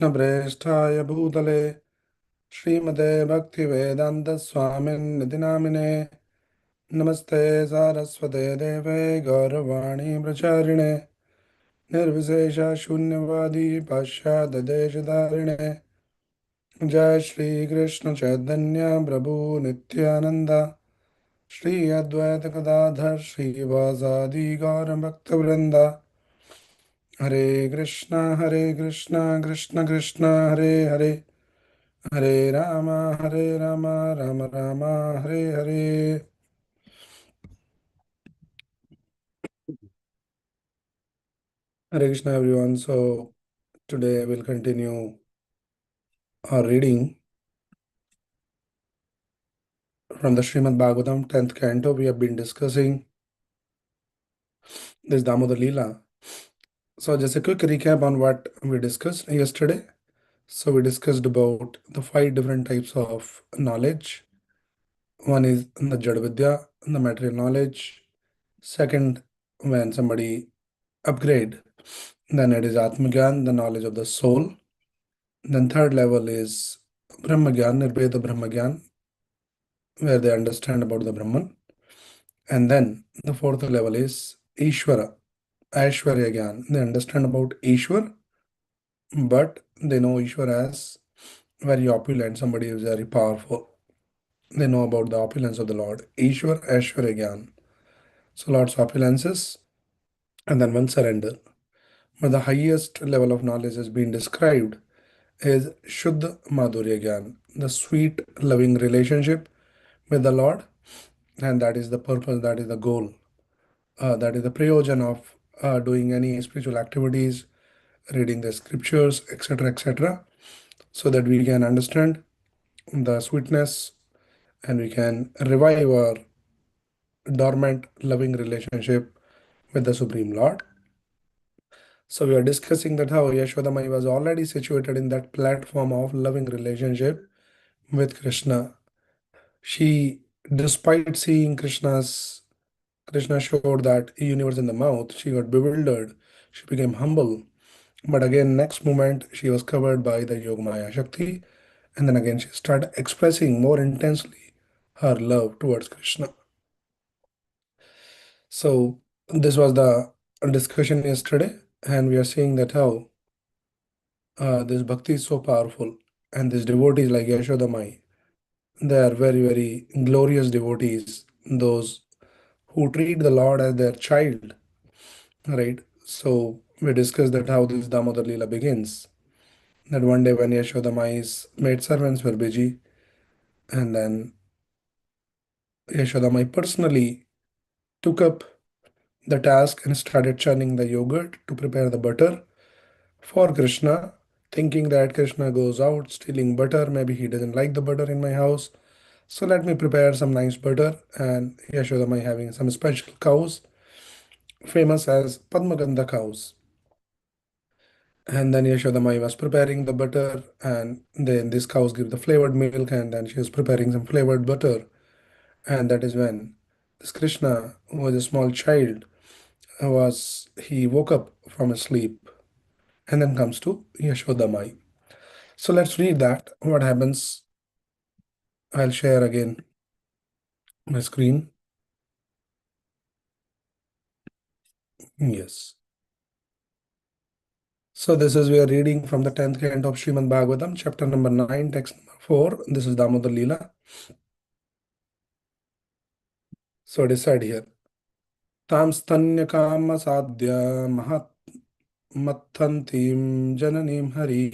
कृष्णप्रेष्ठाय भूतले श्रीमते भक्तिवेदान्तस्वामिन्निति नामिने नमस्ते सारस्वते देवे गौरवाणी प्रचारिणे निर्विशेषशून्यवादी पाश्चात्यदेशधारिणे जय श्री कृष्ण चैतन्य प्रभु नित्यानंद श्री अद्वैत गदाधर श्रीवासादि गौरभक्तवृंद हरे Krishna Krishna Krishna Hare Hare Hare Ram Ram Ram Hare Hare. Hare Krishna everyone. So today we'll continue our reading from the Srimad Bhagavatam 10th canto. We have been discussing this Damodar Leela. So just a quick recap on what we discussed yesterday. So we discussed about the five different types of knowledge. One is the Jada Vidya, the material knowledge. Second, when somebody upgrade, then it is Atmagyan, the knowledge of the soul. Then third level is Brahmagyan, Nirbheda Brahmagyan, where they understand about the Brahman. And then the fourth level is Ishvara, Aishwarya Gyan. They understand about Ishwar, but they know Ishwar as very opulent, somebody who is very powerful. They know about the opulence of the Lord. Ishwar, Aishwarya Gyan. So Lord's opulences, and then one surrender. But the highest level of knowledge has been described is Shuddha Madhurya Gyan, the sweet, loving relationship with the Lord, and that is the purpose, that is the goal, that is the prayojan of doing any spiritual activities, reading the scriptures, etc., etc., so that we can understand the sweetness and we can revive our dormant, loving relationship with the Supreme Lord. So we are discussing that how Yashodamai was already situated in that platform of loving relationship with Krishna. She, despite seeing Krishna showed that universe in the mouth, she got bewildered. She became humble. But again, next moment, she was covered by the Yogamaya Shakti. And then again, she started expressing more intensely her love towards Krishna. So, this was the discussion yesterday. And we are seeing that how this bhakti is so powerful. And these devotees like Yashodamai, they are very, very glorious devotees. Those who treat the Lord as their child, right? So we discussed that how this Damodar Leela begins. That one day when Yashodamai's maid servants were busy, and then Yashodamai personally took up the task and started churning the yogurt to prepare the butter for Krishna, thinking that Krishna goes out stealing butter. Maybe he doesn't like the butter in my house. So let me prepare some nice butter. And Yashodamai having some special cows, famous as Padmagandha cows. And then Yashodamai was preparing the butter, and then these cows give the flavored milk, and then she was preparing some flavored butter. And that is when this Krishna, who was a small child, he woke up from his sleep and then comes to Yashodamai. So let's read that. What happens? I'll share again my screen. Yes. So this is we are reading from the 10th canto of Srimad Bhagavatam, chapter number 9, text number 4. This is Damodar Leela. So it is said here. तां स्तन्यकामसाद्य महत्मथन्तीं जननीं हरि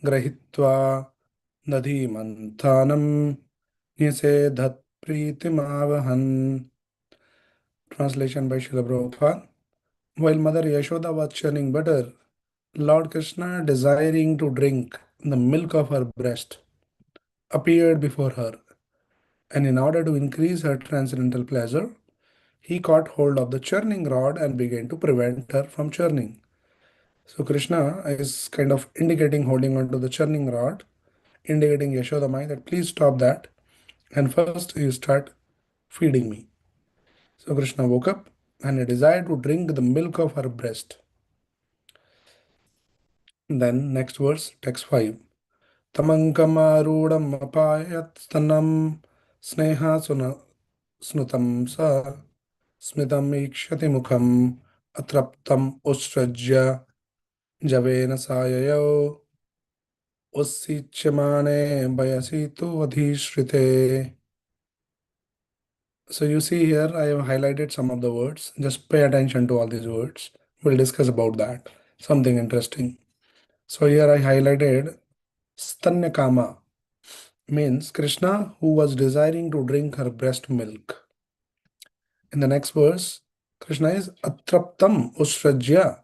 गृहीत्वा दधीमन्थानं न्यसेधत्प्रीतिमावहन्. Translation by Srila Prabhupada. While Mother Yashoda was churning butter, Lord Krishna, desiring to drink the milk of her breast, appeared before her, and in order to increase her transcendental pleasure, he caught hold of the churning rod and began to prevent her from churning. So Krishna is kind of indicating holding on to the churning rod, indicating Yashodamai that please stop that and first you start feeding me. So Krishna woke up and he desired to drink the milk of her breast. Then next verse, text 5. Tamankamaruಢam apayat stanam sneha snutam sa smidam ikshati mukham atraptam usrajya javena sayayo ussichyamane bayasitu adhishrite. So you see here, I have highlighted some of the words. Just pay attention to all these words. We'll discuss about that. Something interesting. So here I highlighted Stanyakama means Krishna who was desiring to drink her breast milk. In the next verse, Krishna is Atraptam Usrajya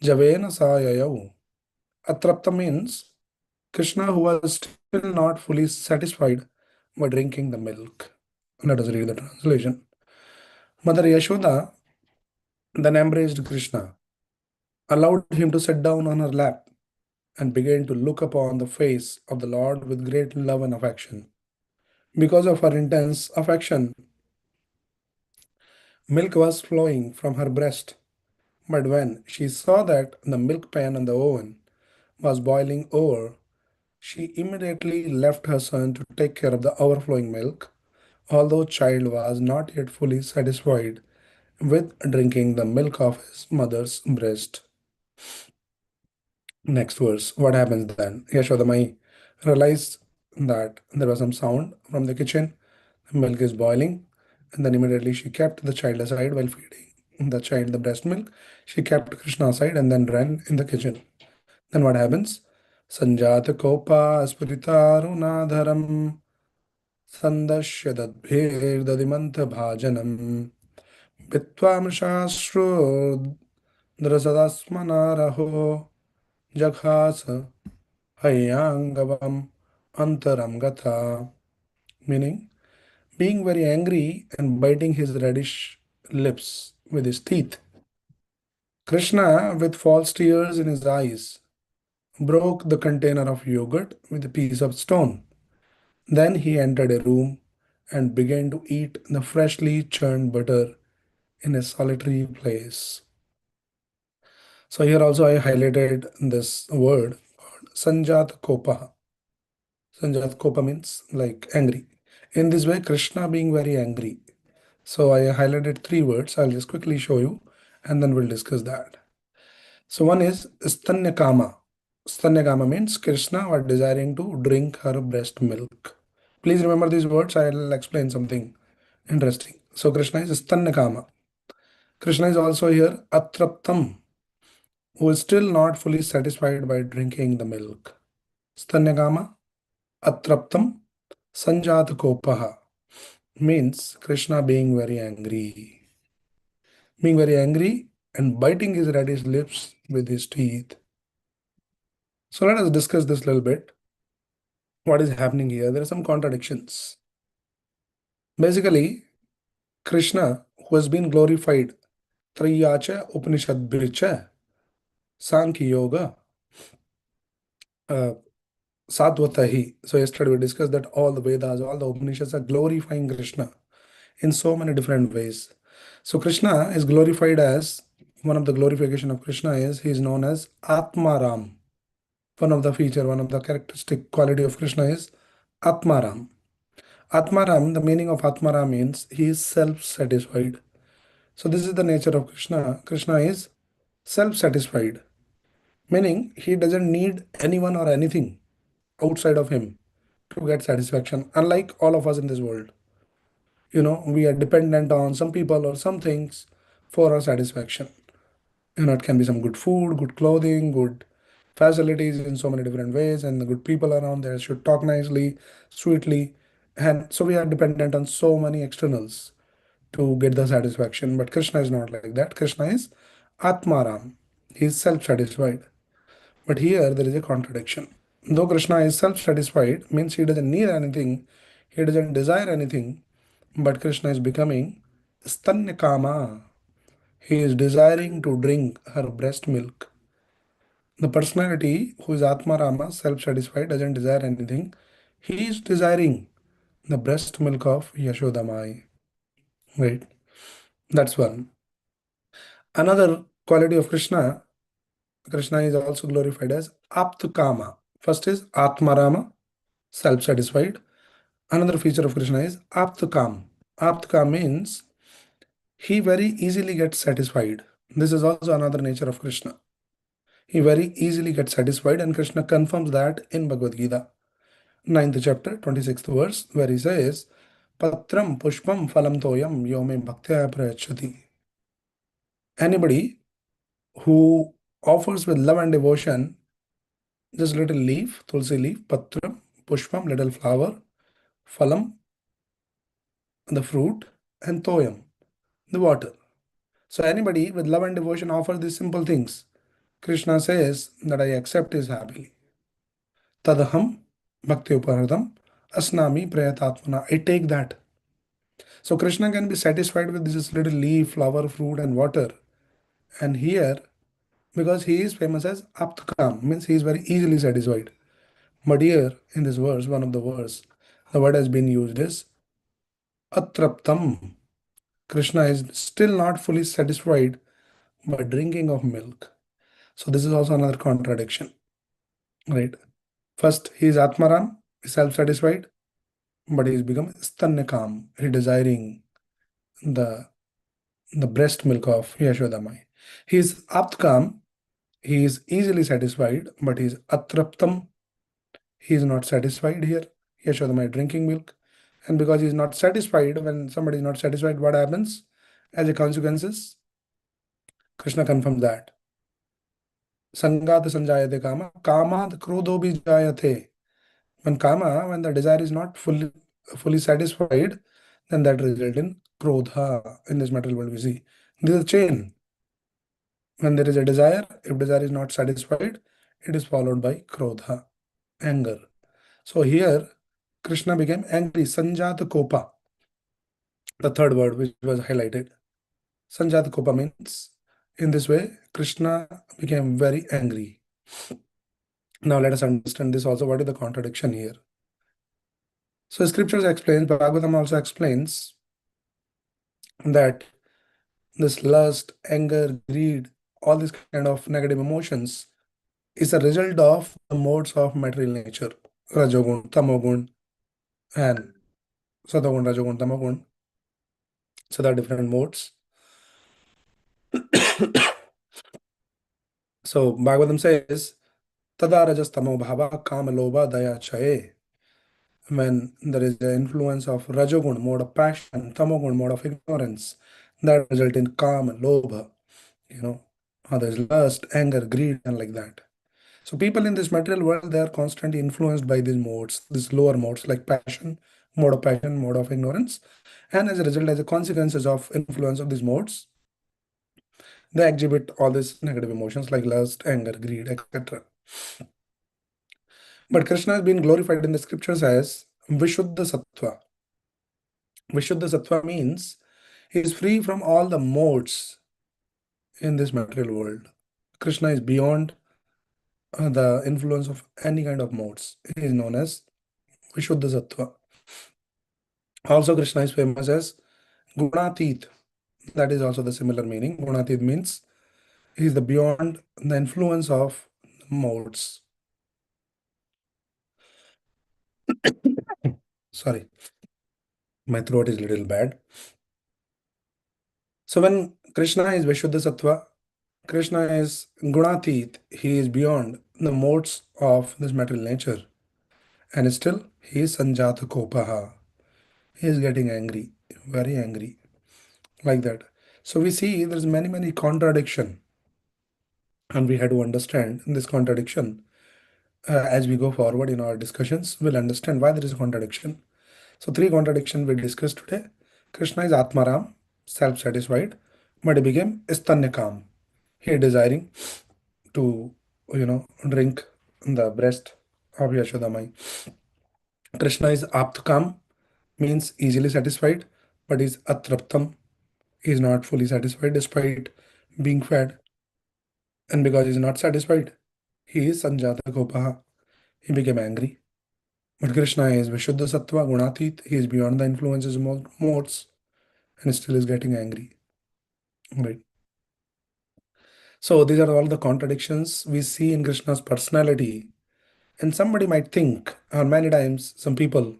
Javena Sayayav. Atrapta means Krishna who was still not fully satisfied by drinking the milk. Let us read the translation. Mother Yashoda then embraced Krishna, allowed him to sit down on her lap, and began to look upon the face of the Lord with great love and affection. Because of her intense affection, milk was flowing from her breast. But when she saw that the milk pan in the oven was boiling over, she immediately left her son to take care of the overflowing milk, although child was not yet fully satisfied with drinking the milk of his mother's breast. Next verse. What happens then? Yashodamai realized that there was some sound from the kitchen. The milk is boiling, and then immediately she kept the child aside while feeding the child the breast milk. She kept Krishna aside and then ran in the kitchen. Then what happens? Sanjata kopa spiritarunadharam sandashya dadbhir dadimantha bhajanam Vitvamshashro drasadasmanaraho jaghasa hayangavam antaram gatha. Meaning, being very angry and biting his reddish lips with his teeth. Krishna, with false tears in his eyes, broke the container of yogurt with a piece of stone. Then he entered a room and began to eat the freshly churned butter in a solitary place. So here also I highlighted this word called Sanjat Kopa. Sanjat Kopa means like angry. In this way, Krishna being very angry. So I highlighted three words. I'll just quickly show you and then we'll discuss that. So one is Stanyakama. Stanyakama means Krishna was desiring to drink her breast milk. Please remember these words. I'll explain something interesting. So Krishna is Stanyakama. Krishna is also here Atraptam, who is still not fully satisfied by drinking the milk. Stanyakama, Atraptam, Sanjatakopaha means Krishna being very angry. Being very angry and biting his reddish lips with his teeth. So let us discuss this a little bit. What is happening here? There are some contradictions. Basically, Krishna, who has been glorified, Triyacha Upanishad Bircha, Sankhya Yoga, uh, Satvatahi. So yesterday we discussed that all the Vedas, all the Upanishads are glorifying Krishna in so many different ways. So Krishna is glorified as one of the glorification of Krishna is he is known as Atmaram. One of the feature, one of the characteristic quality of Krishna is Atmaram. Atmaram, the meaning of Atmaram means he is self-satisfied. So this is the nature of Krishna. Krishna is self-satisfied, meaning he doesn't need anyone or anything outside of him to get satisfaction. Unlike all of us in this world, we are dependent on some people or some things for our satisfaction. It can be some good food, good clothing, good facilities in so many different ways, and the good people around there should talk nicely, sweetly. And so we are dependent on so many externals to get the satisfaction. But Krishna is not like that. Krishna is Atmaram. He is self-satisfied. But here there is a contradiction. Though Krishna is self-satisfied, means he doesn't need anything, he doesn't desire anything, but Krishna is becoming Stanyakama. He is desiring to drink her breast milk. The personality who is Atma Rama, self-satisfied, doesn't desire anything. He is desiring the breast milk of Yashodamai. Right? That's one. Another quality of Krishna, Krishna is also glorified as Aptkama. First is Atmarama, self-satisfied. Another feature of Krishna is Aptkam. Aptkam means he very easily gets satisfied. This is also another nature of Krishna. He very easily gets satisfied, and Krishna confirms that in Bhagavad Gita, 9th chapter, 26th verse, where he says, Patram pushpam phalam toyam yome bhaktya prayachati. Anybody who offers with love and devotion just little leaf, tulsi leaf, patram, pushpam, little flower, phalam, the fruit, and toyam, the water. So anybody with love and devotion offers these simple things. Krishna says that I accept is happily. Tadaham bhakti uparadam asnami prayatatmana. I take that. So Krishna can be satisfied with this little leaf, flower, fruit, and water. And here, because he is famous as Aptkam, means he is very easily satisfied. But here in this verse, one of the verse, the word has been used is Atraptam. Krishna is still not fully satisfied by drinking of milk. So this is also another contradiction, right? First, he is Atmaram, self-satisfied, but he is become Stanyakam, he desiring the the breast milk of Yashodamai. He is Aptkam, he is easily satisfied, but he is Atraptam, he is not satisfied here. Yashodamai drinking milk. And because he is not satisfied, when somebody is not satisfied, what happens? As a consequences, Krishna confirms that. Sangat sanjayate kama, kamad krodho bhi jayate. When the desire is not fully satisfied, then that result in krodha in this material world we see. This is a chain. When there is a desire, if desire is not satisfied, it is followed by krodha, anger. So here, Krishna became angry. Sanjata kopa, the third word which was highlighted. Sanjata kopa means in this way, Krishna became very angry. Now let us understand this also. What is the contradiction here? So scriptures explains, Bhagavatam also explains that this lust, anger, greed, all these kind of negative emotions is a result of the modes of material nature. Rajogun, Tamogun, and Satagun, Rajogun, Tamogun. So there are different modes. So Bhagavatam says, Tada rajas tamo bhava kama lobha daya chaye. When there is the influence of Rajogun, mode of passion, Tamogun, mode of ignorance, that result in kama, lobha, there's lust, anger, greed, and like that. So people in this material world, they are constantly influenced by these modes, these lower modes like passion, mode of ignorance. And as a result, as a consequences of influence of these modes, they exhibit all these negative emotions like lust, anger, greed, etc. But Krishna has been glorified in the scriptures as Vishuddha Sattva. Vishuddha Sattva means he is free from all the modes in this material world. Krishna is beyond the influence of any kind of modes. He is known as Vishuddha Sattva. Also, Krishna is famous as Gunatit. That is also the similar meaning. Gunatit means he is the beyond the influence of modes. Sorry, my throat is a little bad. So when Krishna is Vishuddha Sattva, Krishna is Gunatit. He is beyond the modes of this material nature. And still, he is Sanjata Kopaha. He is getting angry, very angry, like that. So we see there's many contradiction, and we had to understand this contradiction as we go forward in our discussions. We'll understand why there is a contradiction. So three contradictions we discussed today. Krishna is Atmaram, self-satisfied, but he became Istanyakam. He is desiring to, drink the breast of Yashodamai. Krishna is Aptkam, means easily satisfied, but is Atraptam. He is not fully satisfied despite being fed. And because he is not satisfied, he is Sanjata Gopaha. He became angry. But Krishna is Vishuddha Sattva Gunatit. He is beyond the influences of modes and still is getting angry. Right. So these are all the contradictions we see in Krishna's personality. And somebody might think, or many times some people,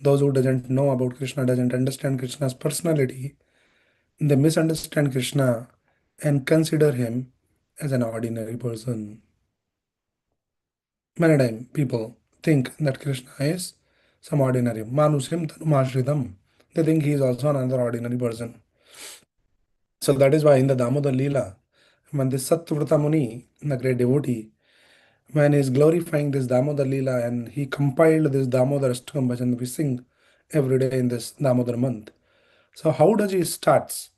those who doesn't know about Krishna, doesn't understand Krishna's personality, they misunderstand Krishna and consider him as an ordinary person. Many times people think that Krishna is some ordinary Manusim Tanumashridam. They think he is also another ordinary person. So that is why in the Damodar Leela, when this Satyavrata Muni, the great devotee, when he is glorifying this Damodar Leela and he compiled this Damodar Ashtakam Bhajan we sing every day in this Damodar month. So how does he starts?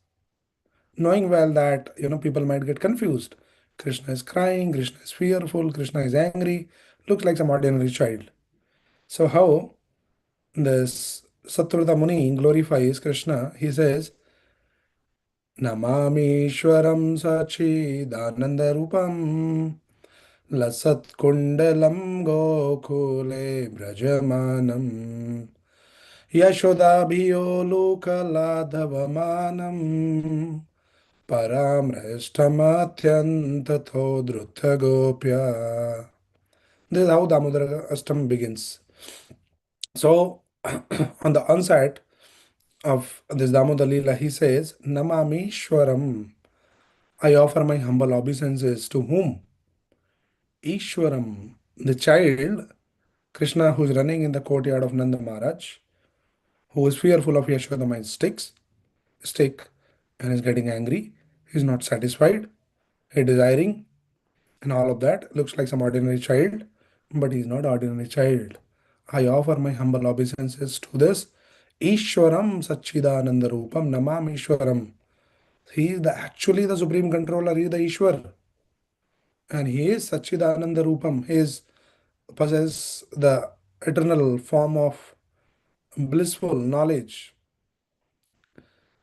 Knowing well that people might get confused. Krishna is crying, Krishna is fearful, Krishna is angry, looks like some ordinary child. So how this Satruta Muni glorifies Krishna? He says, Namamishwaram Sachidananda Rupam Lasat Kundalam Gokule Brajamanam Yashodabhiyo Lokaladhavamanam Paramreshtamatyantatho Drutha. This is how Damodara Ashtam begins. So, on the onset of this Damodar Leela, he says, Namami Shwaram. I offer my humble obeisances to whom? Ishwaram, the child, Krishna, who is running in the courtyard of Nanda Maharaj, who is fearful of Yashodamai's stick, and is getting angry. He is not satisfied. He is desiring, and all of that looks like some ordinary child, but he is not ordinary child. I offer my humble obeisances to this Ishwaram Sachidananda Rupam Namam Ishwaram. He is actually the supreme controller, he is the Ishwar. And he is Sachidananda Rupam. He is possess the eternal form of blissful knowledge.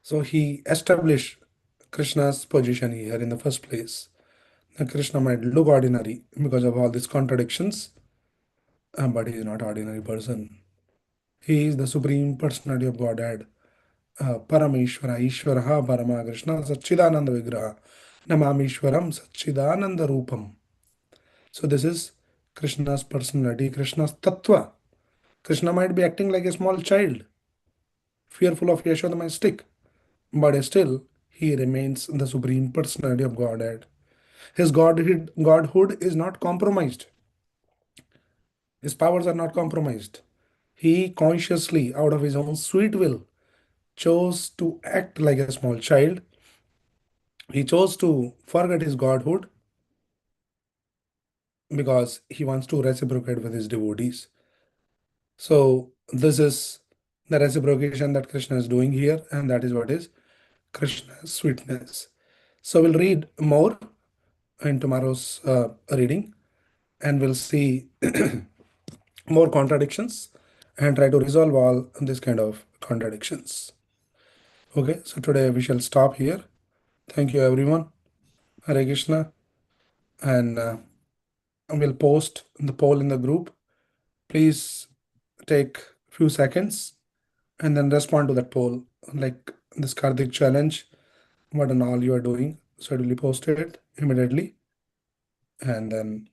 So he established Krishna's position here in the first place. Now Krishna might look ordinary because of all these contradictions, but he is not ordinary person. He is the supreme personality of Godhead. Parameshwara, Ishwaraha, Parama Krishna, Sachidananda Vigraha, Namamishwaram, Sachidananda Rupam. So this is Krishna's personality, Krishna's tattva. Krishna might be acting like a small child, fearful of Yashodama's stick, but still he remains the supreme personality of Godhead. His godhood is not compromised. His powers are not compromised. He consciously, out of his own sweet will, chose to act like a small child. He chose to forget his godhood because he wants to reciprocate with his devotees. So, this is the reciprocation that Krishna is doing here, and that is what is Krishna's sweetness. So, we'll read more in tomorrow's reading, and we'll see more contradictions and try to resolve all this kind of contradictions. Okay, so today we shall stop here. Thank you, everyone. Hare Krishna, and we'll post the poll in the group. Please take few seconds and then respond to that poll, like this Kartik challenge, what and all you are doing. So it will be posted immediately, and then